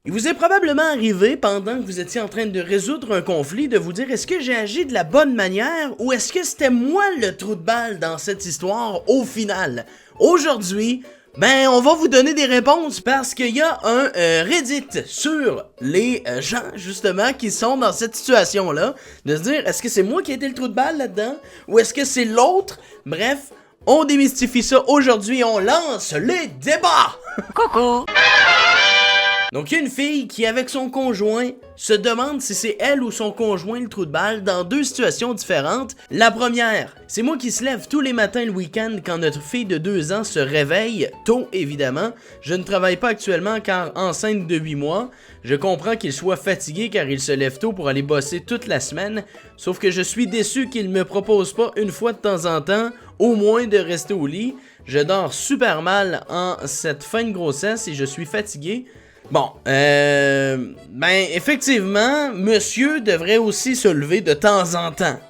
Il vous est probablement arrivé, pendant que vous étiez en train de résoudre un conflit, de vous dire est-ce que j'ai agi de la bonne manière ou est-ce que c'était moi le trou de balle dans cette histoire au final? Aujourd'hui, on va vous donner des réponses parce qu'il y a un Reddit sur les gens, justement, qui sont dans cette situation-là, de se dire est-ce que c'est moi qui ai été le trou de balle là-dedans ou est-ce que c'est l'autre? Bref, on démystifie ça aujourd'hui, on lance les débats! Coucou! Donc, il y a une fille qui, avec son conjoint, se demande si c'est elle ou son conjoint le trou de balle dans deux situations différentes. La première, c'est moi qui se lève tous les matins le week-end quand notre fille de 2 ans se réveille, tôt évidemment. Je ne travaille pas actuellement car enceinte de 8 mois. Je comprends qu'il soit fatigué car il se lève tôt pour aller bosser toute la semaine. Sauf que je suis déçu qu'il me propose pas une fois de temps en temps, au moins de rester au lit. Je dors super mal en cette fin de grossesse et je suis fatigué. Bon, effectivement, monsieur devrait aussi se lever de temps en temps.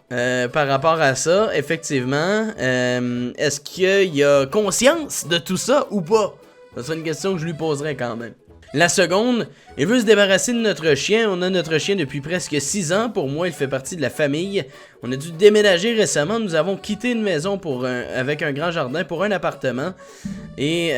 Par rapport à ça, effectivement, est-ce qu'il y a conscience de tout ça ou pas? Ça serait une question que je lui poserais quand même. La seconde, il veut se débarrasser de notre chien. On a notre chien depuis presque 6 ans. Pour moi, il fait partie de la famille. On a dû déménager récemment. Nous avons quitté une maison avec un grand jardin pour un appartement. Et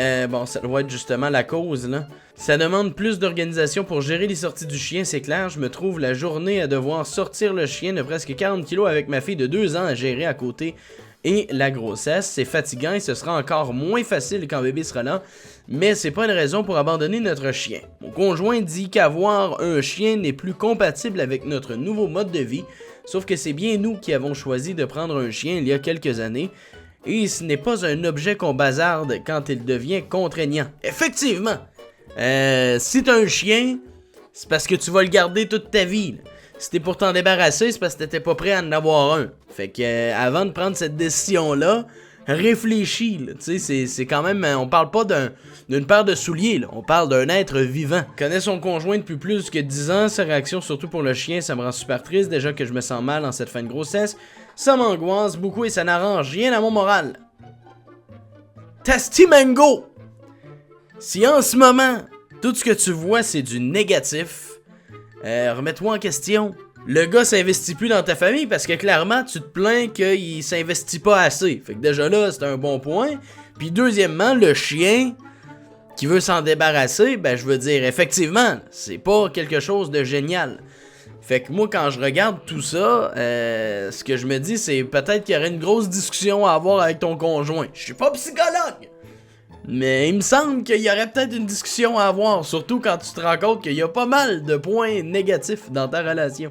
ça doit être justement la cause, là. Ça demande plus d'organisation pour gérer les sorties du chien, c'est clair. Je me trouve la journée à devoir sortir le chien de presque 40 kilos avec ma fille de 2 ans à gérer à côté. Et la grossesse, c'est fatigant et ce sera encore moins facile quand bébé sera là. Mais c'est pas une raison pour abandonner notre chien. Mon conjoint dit qu'avoir un chien n'est plus compatible avec notre nouveau mode de vie. Sauf que c'est bien nous qui avons choisi de prendre un chien il y a quelques années. Et ce n'est pas un objet qu'on bazarde quand il devient contraignant. Effectivement! Si t'as un chien, c'est parce que tu vas le garder toute ta vie. Là. Si t'es pour t'en débarrasser, c'est parce que t'étais pas prêt à en avoir un. Fait que avant de prendre cette décision-là, réfléchis. Tu sais, c'est quand même... On parle pas d'une paire de souliers, là. On parle d'un être vivant. Je connais son conjoint depuis plus que 10 ans. Sa réaction, surtout pour le chien, ça me rend super triste. Déjà que je me sens mal en cette fin de grossesse. Ça m'angoisse beaucoup et ça n'arrange rien à mon moral. Tasty Mango! Si en ce moment, tout ce que tu vois, c'est du négatif, remets-toi en question. Le gars s'investit plus dans ta famille parce que clairement, tu te plains qu'il s'investit pas assez. Fait que déjà là, c'est un bon point. Puis deuxièmement, le chien qui veut s'en débarrasser, je veux dire, effectivement, c'est pas quelque chose de génial. Fait que moi, quand je regarde tout ça, ce que je me dis, c'est peut-être qu'il y aurait une grosse discussion à avoir avec ton conjoint. Je suis pas psychologue! Mais il me semble qu'il y aurait peut-être une discussion à avoir, surtout quand tu te rends compte qu'il y a pas mal de points négatifs dans ta relation.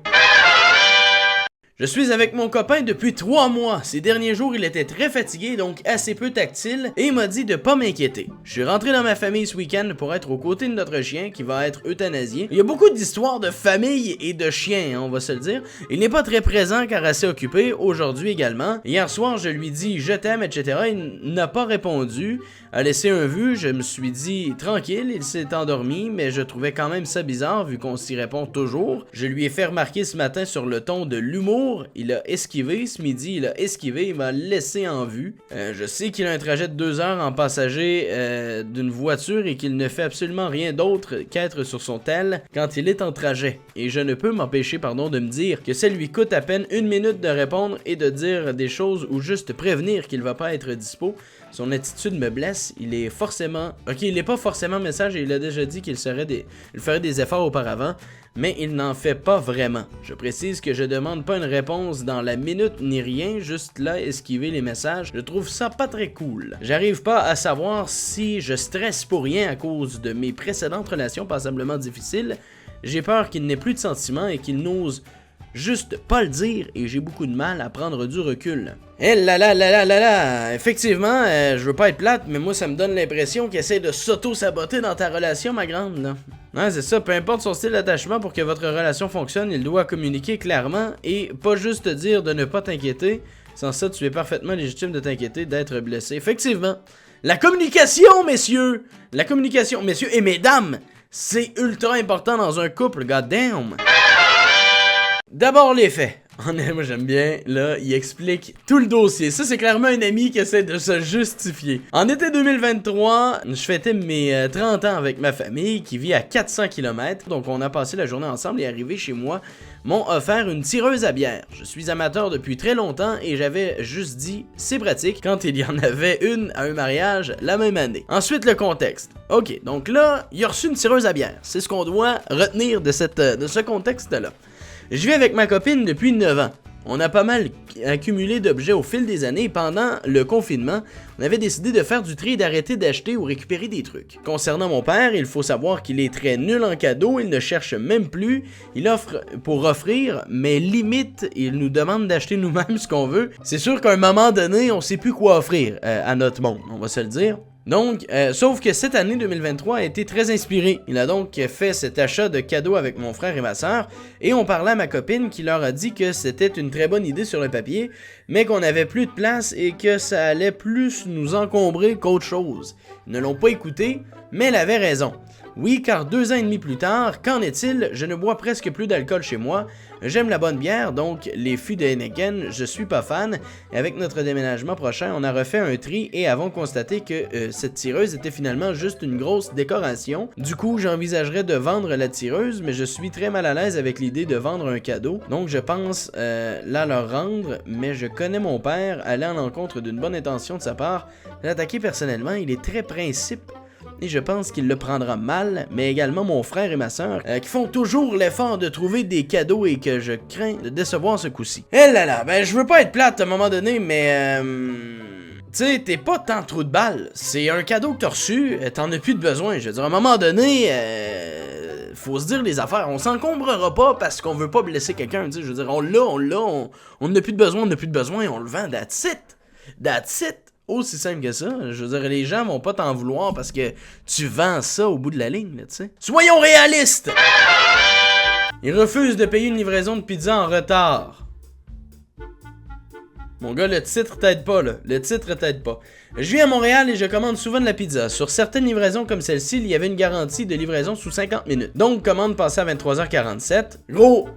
Je suis avec mon copain depuis 3 mois. Ces derniers jours, il était très fatigué, donc assez peu tactile, et il m'a dit de pas m'inquiéter. Je suis rentré dans ma famille ce week-end pour être aux côtés de notre chien, qui va être euthanasié. Il y a beaucoup d'histoires de famille et de chiens, on va se le dire. Il n'est pas très présent car assez occupé, aujourd'hui également. Hier soir, je lui dis « je t'aime », etc. Il n'a pas répondu, a laissé un vu, je me suis dit « tranquille », il s'est endormi, mais je trouvais quand même ça bizarre, vu qu'on s'y répond toujours. Je lui ai fait remarquer ce matin sur le ton de l'humour. Il a esquivé, ce midi il a esquivé, il m'a laissé en vue. Je sais qu'il a un trajet de 2 heures en passager d'une voiture et qu'il ne fait absolument rien d'autre qu'être sur son tel quand il est en trajet. Et je ne peux m'empêcher, de me dire que ça lui coûte à peine 1 minute de répondre et de dire des choses ou juste prévenir qu'il va pas être dispo. Son attitude me blesse, il est forcément... Ok, il est pas forcément message et il a déjà dit qu'il ferait des efforts auparavant, mais il n'en fait pas vraiment. Je précise que je demande pas une réponse dans la minute ni rien, juste là esquiver les messages. Je trouve ça pas très cool. J'arrive pas à savoir si je stresse pour rien à cause de mes précédentes relations passablement difficiles. J'ai peur qu'il n'ait plus de sentiments et qu'il n'ose juste pas le dire et j'ai beaucoup de mal à prendre du recul. Eh là, effectivement, je veux pas être plate, mais moi ça me donne l'impression qu'il essaie de s'auto-saboter dans ta relation, ma grande, là. Ouais, c'est ça, peu importe son style d'attachement, pour que votre relation fonctionne, il doit communiquer clairement et pas juste te dire de ne pas t'inquiéter. Sans ça, tu es parfaitement légitime de t'inquiéter d'être blessé. Effectivement, la communication, messieurs! La communication, messieurs et mesdames, c'est ultra important dans un couple, goddamn! D'abord les faits. Moi j'aime bien, là, il explique tout le dossier. Ça, c'est clairement un ami qui essaie de se justifier. En été 2023, je fêtais mes 30 ans avec ma famille qui vit à 400 km. Donc on a passé la journée ensemble et arrivé chez moi, m'ont offert une tireuse à bière. Je suis amateur depuis très longtemps et j'avais juste dit, c'est pratique, quand il y en avait une à un mariage la même année. Ensuite, le contexte. Ok, donc là, il a reçu une tireuse à bière. C'est ce qu'on doit retenir de ce contexte-là. Je vis avec ma copine depuis 9 ans. On a pas mal accumulé d'objets au fil des années et pendant le confinement, on avait décidé de faire du tri et d'arrêter d'acheter ou récupérer des trucs. Concernant mon père, il faut savoir qu'il est très nul en cadeaux, il ne cherche même plus, il offre pour offrir, mais limite, il nous demande d'acheter nous-mêmes ce qu'on veut. C'est sûr qu'à un moment donné, on sait plus quoi offrir à notre monde, on va se le dire. Donc, sauf que cette année 2023 a été très inspirée. Il a donc fait cet achat de cadeaux avec mon frère et ma soeur, et on parlait à ma copine qui leur a dit que c'était une très bonne idée sur le papier, mais qu'on avait plus de place et que ça allait plus nous encombrer qu'autre chose. Ils ne l'ont pas écouté, mais elle avait raison. Oui, car 2 ans et demi plus tard, qu'en est-il? Je ne bois presque plus d'alcool chez moi. J'aime la bonne bière, donc les fûts de Heineken, je suis pas fan. Et avec notre déménagement prochain, on a refait un tri et avons constaté que cette tireuse était finalement juste une grosse décoration. Du coup, j'envisagerais de vendre la tireuse, mais je suis très mal à l'aise avec l'idée de vendre un cadeau. Donc je pense la leur rendre, mais je connais mon père, aller en l'encontre d'une bonne intention de sa part. L'attaquer personnellement, il est très principe. Et je pense qu'il le prendra mal, mais également mon frère et ma soeur, qui font toujours l'effort de trouver des cadeaux et que je crains de décevoir ce coup-ci. Eh là là, ben je veux pas être plate à un moment donné, mais tu sais, t'es pas tant trou de balle. C'est un cadeau que t'as reçu, t'en as plus de besoin. Je veux dire, à un moment donné, faut se dire les affaires. On s'encombrera pas parce qu'on veut pas blesser quelqu'un. Je veux dire, on n'a plus de besoin, on le vend, that's it. That's it. Aussi simple que ça. Je veux dire, les gens vont pas t'en vouloir parce que tu vends ça au bout de la ligne, tu sais. Soyons réalistes! Il refuse de payer une livraison de pizza en retard. Mon gars, le titre t'aide pas, là. Le titre t'aide pas. Je vis à Montréal et je commande souvent de la pizza. Sur certaines livraisons comme celle-ci, il y avait une garantie de livraison sous 50 minutes. Donc, commande passée à 23h47. Gros,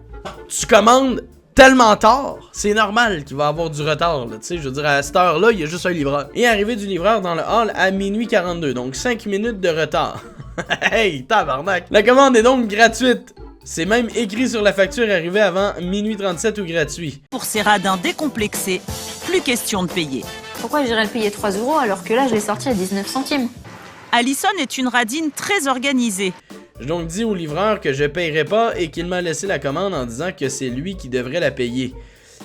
tu commandes tellement tard, c'est normal qu'il va avoir du retard, là, tu sais, je veux dire, à cette heure-là, il y a juste un livreur. Et arrivé du livreur dans le hall à minuit 42, donc 5 minutes de retard. Hey, tabarnak! La commande est donc gratuite. C'est même écrit sur la facture arrivée avant minuit 37 ou gratuit. Pour ces radins décomplexés, plus question de payer. Pourquoi j'irais le payer 3 € alors que là, je l'ai sorti à 19 centimes? Alison est une radine très organisée. J'ai donc dit au livreur que je paierais pas et qu'il m'a laissé la commande en disant que c'est lui qui devrait la payer.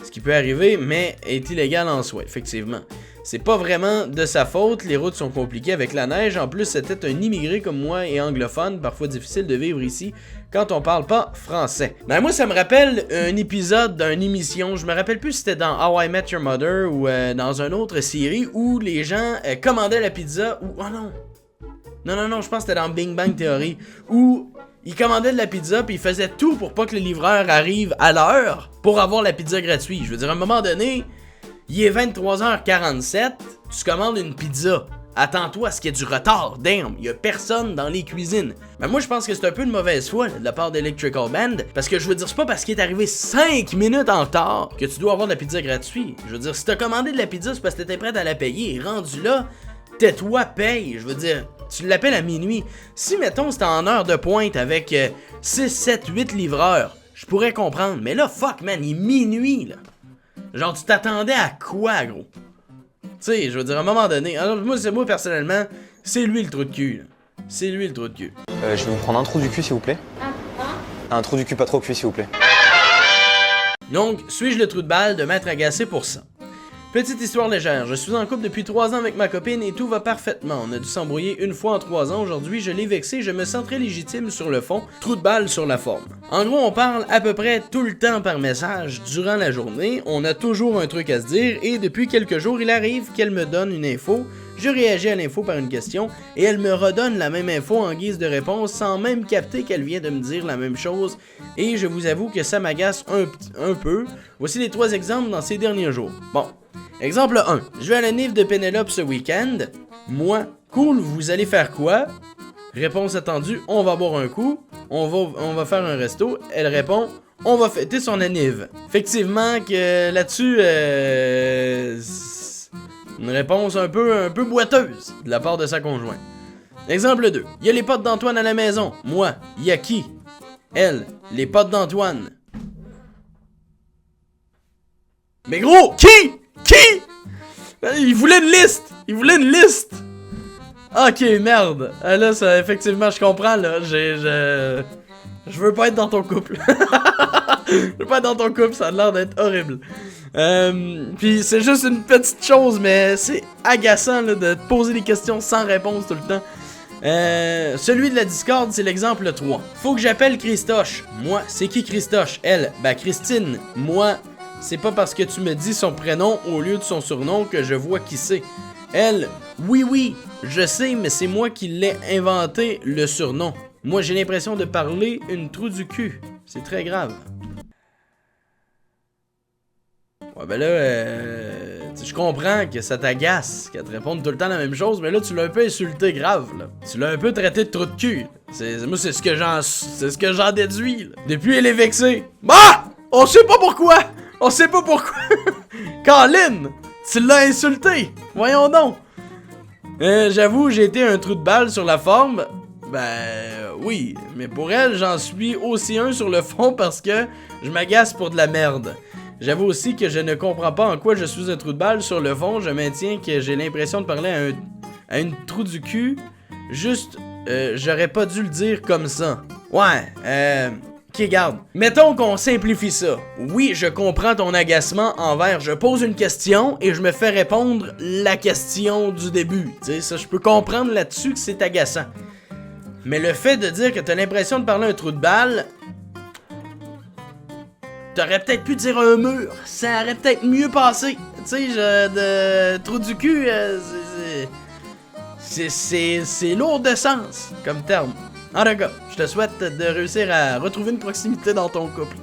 Ce qui peut arriver, mais est illégal en soi, effectivement. C'est pas vraiment de sa faute, les routes sont compliquées avec la neige, en plus c'était un immigré comme moi et anglophone, parfois difficile de vivre ici quand on parle pas français. Ben moi ça me rappelle un épisode d'une émission, je me rappelle plus si c'était dans How I Met Your Mother ou dans une autre série où les gens commandaient la pizza ou... Oh non! Non, je pense que c'était dans Big Bang Theory, où il commandait de la pizza puis il faisait tout pour pas que le livreur arrive à l'heure pour avoir la pizza gratuite. Je veux dire, à un moment donné, il est 23h47, tu commandes une pizza. Attends-toi à ce qu'il y ait du retard, damn, il y a personne dans les cuisines. Mais moi je pense que c'est un peu de mauvaise foi de la part d'Electrical Band, parce que je veux dire, c'est pas parce qu'il est arrivé 5 minutes en retard que tu dois avoir de la pizza gratuite. Je veux dire, si t'as commandé de la pizza, c'est parce que t'étais prêt à la payer, rendu là, tais-toi, paye, je veux dire... Tu l'appelles à minuit. Si, mettons, c'était en heure de pointe avec 6, 7, 8 livreurs, je pourrais comprendre. Mais là, fuck, man, il est minuit, là. Genre, tu t'attendais à quoi, gros? Tu sais, je veux dire, à un moment donné... Alors, moi, personnellement, c'est lui le trou de cul, là. C'est lui le trou de cul. Je vais vous prendre un trou du cul, s'il vous plaît. Un trou du cul pas trop cuit, s'il vous plaît. Donc, suis-je le trou de balle de m'être agacé pour ça? Petite histoire légère, je suis en couple depuis 3 ans avec ma copine et tout va parfaitement. On a dû s'embrouiller une fois en 3 ans, aujourd'hui je l'ai vexé, je me sens très légitime sur le fond, trou de balle sur la forme. En gros, on parle à peu près tout le temps par message durant la journée, on a toujours un truc à se dire et depuis quelques jours il arrive qu'elle me donne une info, je réagis à l'info par une question et elle me redonne la même info en guise de réponse sans même capter qu'elle vient de me dire la même chose et je vous avoue que ça m'agace un peu. Voici les 3 exemples dans ces derniers jours. Bon. Exemple 1. Je vais à la Nive de Pénélope ce week-end. Moi, cool, vous allez faire quoi? Réponse attendue, on va boire un coup. On va faire un resto. Elle répond, on va fêter son anniv. Effectivement que là-dessus, une réponse un peu boiteuse de la part de sa conjointe. Exemple 2. Il y a les potes d'Antoine à la maison. Moi, il y a qui? Elle, les potes d'Antoine. Mais gros, qui? Il voulait une liste! Ok, merde. Là, ça, effectivement, je comprends, là. Je veux pas être dans ton couple. Je veux pas être dans ton couple, ça a l'air d'être horrible. Puis c'est juste une petite chose, mais c'est agaçant, là, de te poser des questions sans réponse tout le temps. Celui de la Discord, c'est l'exemple 3. Faut que j'appelle Christoche. Moi, c'est qui Christoche? Elle, Christine. Moi, c'est pas parce que tu me dis son prénom au lieu de son surnom que je vois qui c'est. Elle, oui, je sais, mais c'est moi qui l'ai inventé, le surnom. Moi, j'ai l'impression de parler une trou du cul. C'est très grave. Ouais, ben là, je comprends que ça t'agace, qu'elle te réponde tout le temps la même chose, mais là, tu l'as un peu insulté grave, là. Tu l'as un peu traité de trou de cul. Moi, c'est ce que j'en déduis, là. Depuis, elle est vexée. Bah! On sait pas pourquoi! Colin! Tu l'as insulté! Voyons donc! J'avoue, j'ai été un trou de balle sur la forme. Ben oui, mais pour elle, j'en suis aussi un sur le fond parce que je m'agace pour de la merde. J'avoue aussi que je ne comprends pas en quoi je suis un trou de balle sur le fond. Je maintiens que j'ai l'impression de parler à une trou du cul. Juste, j'aurais pas dû le dire comme ça. Ouais, ok, garde. Mettons qu'on simplifie ça. Oui, je comprends ton agacement envers je pose une question et je me fais répondre la question du début. Tu sais, ça, je peux comprendre là-dessus que c'est agaçant. Mais le fait de dire que t'as l'impression de parler à un trou de balle, t'aurais peut-être pu dire un mur. Ça aurait peut-être mieux passé. Tu sais, de trou du cul, c'est lourd de sens comme terme. En tout cas, je te souhaite de réussir à retrouver une proximité dans ton couple.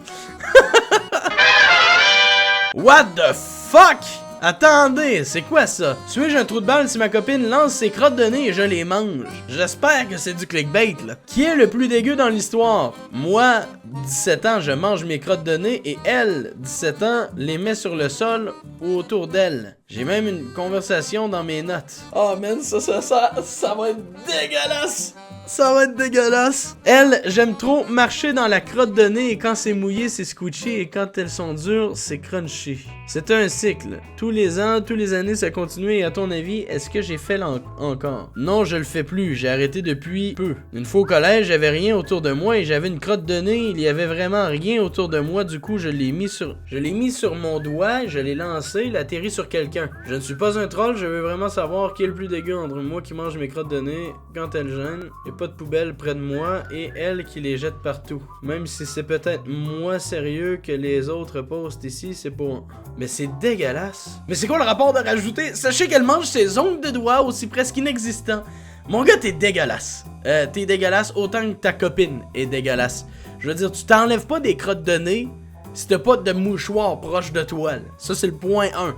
What the fuck? Attendez, c'est quoi ça? Suis-je un trou de balle si ma copine lance ses crottes de nez et je les mange? J'espère que c'est du clickbait, là. Qui est le plus dégueu dans l'histoire? Moi, 17 ans, je mange mes crottes de nez et elle, 17 ans, les met sur le sol ou autour d'elle. J'ai même une conversation dans mes notes. Oh man, ça va être dégueulasse! Ça va être dégueulasse. Elle, j'aime trop marcher dans la crotte de nez et quand c'est mouillé, c'est squishy et quand elles sont dures, c'est crunchy. C'est un cycle. Tous les ans, tous les années, ça continue et à ton avis, est-ce que j'ai fait encore? Non, je le fais plus. J'ai arrêté depuis peu. Une fois au collège, j'avais rien autour de moi et j'avais une crotte de nez. Il y avait vraiment rien autour de moi. Du coup, je l'ai mis sur mon doigt, je l'ai lancé, il a atterri sur quelqu'un. Je ne suis pas un troll, je veux vraiment savoir qui est le plus dégueu entre moi qui mange mes crottes de nez quand elles gênent. Pas de poubelle près de moi et elle qui les jette partout. Même si c'est peut-être moins sérieux que les autres postent ici, c'est pour... Mais c'est dégueulasse. Mais c'est quoi le rapport de rajouter? Sachez qu'elle mange ses ongles de doigts aussi presque inexistants. Mon gars, t'es dégueulasse. T'es dégueulasse autant que ta copine est dégueulasse. Je veux dire, tu t'enlèves pas des crottes de nez si t'as pas de mouchoir proche de toi. Là. Ça, c'est le point 1.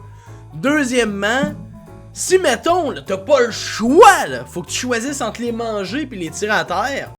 Deuxièmement... Si, mettons, là, t'as pas le choix, là, faut que tu choisisses entre les manger puis les tirer à terre.